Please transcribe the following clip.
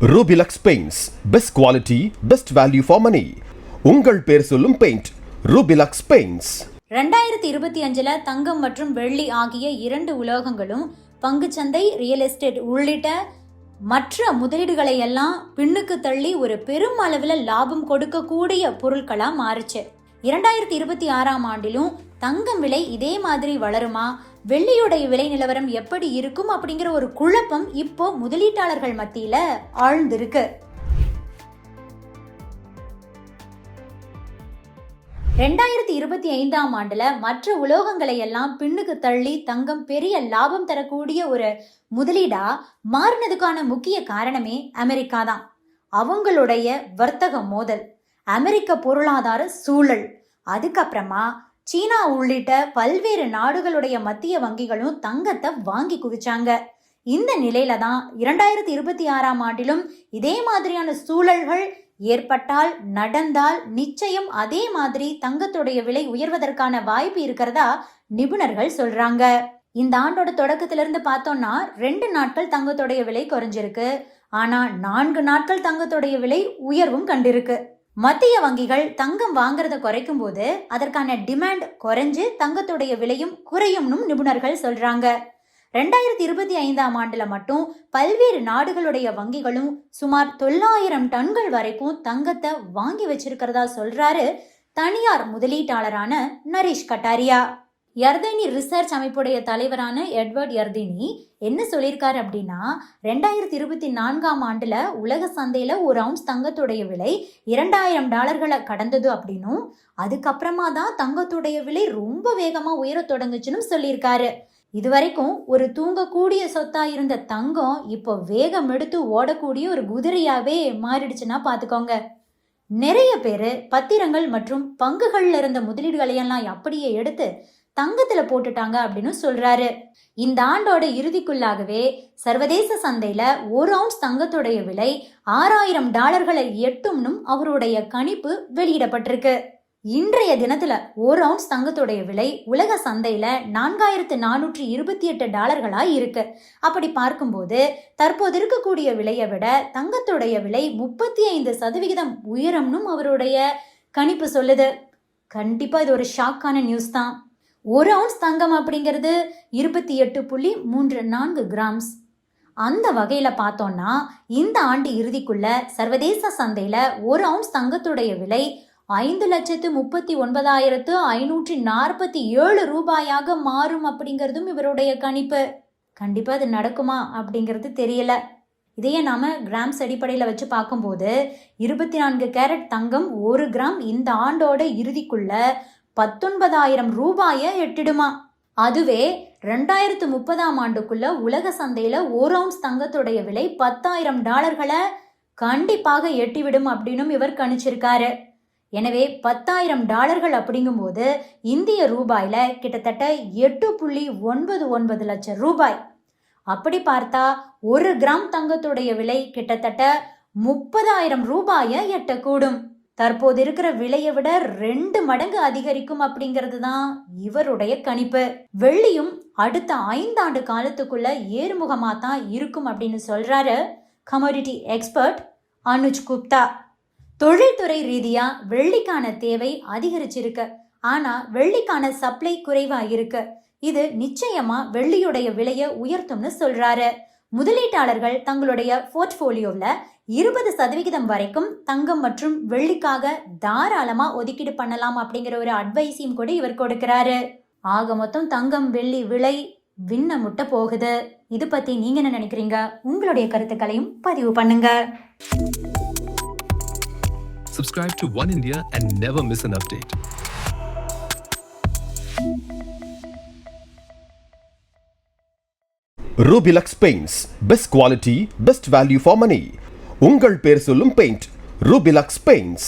Rubilux Paints. Best quality, best value for money. உங்கள் பேர் சொல்லும் பெயிண்ட் Rubilux Paints. 2025 தங்கம் மற்றும் வெள்ளி ஆகிய இரண்டு உலோகங்களும் பங்குச்சந்தை, ரியல் எஸ்டேட் உள்ளிட்ட மற்ற முதலீடுகளை எல்லாம் பின்னுக்கு தள்ளி ஒரு பெரும் அளவில் லாபம் கொடுக்கக்கூடிய பொருட்களா மாறுச்சு. 2026 ஆண்டிலும் தங்கம் விலை இதே மாதிரி வளருமா, வெள்ளியுடைய விலை நிலவரம் எப்படி இருக்கும் அப்படிங்கிற ஒரு குழப்பம் இப்போ முதலீட்டாளர்கள் மத்தியில ஆழ்ந்திருக்கு. 2025 ஆண்டுல மற்ற உலோகங்களை எல்லாம் பின்னுக்கு தள்ளி தங்கம் பெரிய லாபம் தரக்கூடிய ஒரு முதலீடா மாறினதுக்கான முக்கிய காரணமே அமெரிக்கா தான். அவங்களுடைய வர்த்தக மோதல், அமெரிக்க பொருளாதார சூழல், அதுக்கப்புறமா சீனா உள்ளிட்ட பல்வேறு நாடுகளுடைய மத்திய வங்கிகளும் தங்கத்தை வாங்கி குவிச்சாங்க. இந்த நிலையில தான் 2026 ஆண்டிலும் இதே மாதிரியான சூழல்கள் ஏற்பட்டால் நடந்தால் நிச்சயம் அதே மாதிரி தங்கத்துடைய விலை உயர்வதற்கான வாய்ப்பு இருக்கிறதா நிபுணர்கள் சொல்றாங்க. இந்த ஆண்டோட தொடக்கத்திலிருந்து பார்த்தோம்னா 2 நாட்கள் தங்கத்துடைய விலை குறைஞ்சிருக்கு. ஆனா 4 நாட்கள் தங்கத்துடைய விலை உயர்வும் கண்டிருக்கு. மத்திய வங்கிகள் தங்கம் வாங்குறத குறைக்கும் போது அதற்கான டிமாண்ட் குறைஞ்சு தங்கத்துடைய விலையும் குறையும்னு நிபுணர்கள் சொல்றாங்க. 2025 ஆண்டுல மட்டும் பல்வேறு நாடுகளுடைய வங்கிகளும் சுமார் 900 டன்கள் வரைக்கும் தங்கத்தை வாங்கி வச்சிருக்கிறதா சொல்றாரு தனியார் முதலீட்டாளரான நரேஷ் கட்டாரியா. யர்தனி ரிசர்ச் அமைப்புடைய தலைவரான எட்வர்ட் யர்தனி என்ன சொல்லியிருக்காரு அப்படின்னா, 2024 ஆண்டுல உலக சந்தையில ஒரு அவுன்ஸ் தங்கத்துடைய விலை $2000 கடந்தது அப்படின்னும், அதுக்கப்புறமா தான் தங்கத்துடைய விலை ரொம்ப வேகமா உயர தொடங்குச்சுன்னு சொல்லியிருக்காரு. இதுவரைக்கும் ஒரு தூங்கக்கூடிய சொத்தா இருந்த தங்கம் இப்போ வேகம் எடுத்து ஓடக்கூடிய ஒரு குதிரையாவே மாறிடுச்சுன்னா பாத்துக்கோங்க. நிறைய பேரு பத்திரங்கள் மற்றும் பங்குகள்ல இருந்த முதலீடுகளையெல்லாம் அப்படியே எடுத்து தங்கத்துல போட்டுட்டாங்க அப்படின்னு சொல்றாரு. இந்த ஆண்டோட இறுதிக்குள்ளாகவே சர்வதேச சந்தையில ஒரு அவுன்ஸ் தங்கத்துடைய விலை $6000 எட்டும்னு அவருடைய கணிப்பு வெளியிடப்பட்டிருக்கு. இன்றைய தினத்துல ஒரு அவுன்ஸ் தங்கத்துடைய விலை உலக சந்தையில $4428 இருக்கு. அப்படி பார்க்கும்போது தற்போது இருக்கக்கூடிய விலையை விட தங்கத்துடைய விலை 35% உயரம்னு அவருடைய கணிப்பு சொல்லுது. கண்டிப்பா இது ஒரு ஷாக்கான நியூஸ் தான். ஒரு அவுன்ஸ் தங்கம் அப்படிங்கிறது 28.34 கிராம்ஸ். அந்த வகையில பார்த்தோம்னா இந்த ஆண்டு இறுதிக்குள்ள சர்வதேச சந்தையில ஒரு அவுன்ஸ் தங்கத்துடைய விலை $5,39,547 மாறும் அப்படிங்கிறதும் இவருடைய கணிப்பு. கண்டிப்பா அது நடக்குமா அப்படிங்கிறது தெரியல. இதையே நாம கிராம்ஸ் அடிப்படையில் வச்சு பார்க்கும்போது 24 கேரட் தங்கம் 1 கிராம் இந்த ஆண்டோட இறுதிக்குள்ள $19,000 எட்டிடுமா. அதுவே 2030 ஆண்டுக்குள்ள உலக சந்தையில ஒரு அவுன்ஸ் தங்கத்துடைய விலை $10,000 கண்டிப்பாக எட்டிவிடும் அப்படின்னு இவர் கணிச்சிருக்காரு. எனவே $10,000 அப்படிங்கும்போது இந்திய ரூபாயில கிட்டத்தட்ட 8.99 லட்சம் ரூபாய். அப்படி பார்த்தா 1 கிராம் தங்கத்துடைய விலை கிட்டத்தட்ட $30,000 எட்டக்கூடும். தற்போது இருக்கிற விலையை விட 2 மடங்கு அதிகரிக்கும் அப்படிங்கிறது தான் இவருடைய கணிப்பு. வெள்ளியும் அடுத்த 5 ஆண்டு காலத்துக்குள்ள ஏறுமுகமா தான் இருக்கும் அப்படின்னு சொல்றாரு கமோடிட்டி எக்ஸ்பர்ட் அனுஜ் குப்தா. தொழில்துறை ரீதியா வெள்ளிக்கான தேவை அதிகரிச்சிருக்கு. ஆனா வெள்ளிக்கான சப்ளை குறைவா இருக்கு. இது நிச்சயமா வெள்ளியுடைய விலையை உயர்த்தும்னு சொல்றாரு. முதலீட்டாளர்கள் தங்களுடைய போர்ட்போலியோவில் 20% வரைக்கும் தங்கம் மற்றும் வெள்ளிக்காக தாராளமா ஒதுக்கீடு பண்ணலாம் அப்படிங்கிற ஒரு அட்வைஸையும் கூட இவர் கொடுக்கிறாரு. ஆக மொத்தம் தங்கம் வெள்ளி விலை விண்ண முட்ட போகுது. இது பத்தி நீங்க என்ன நினைக்கிறீங்க? உங்களுடைய கருத்துக்களையும் பதிவு பண்ணுங்க. Subscribe to One India and never miss an update. Rubilux Paints. Best quality, best value for money. உங்கள் பேர் சொல்லும் பெயிண்ட் Rubilux Paints.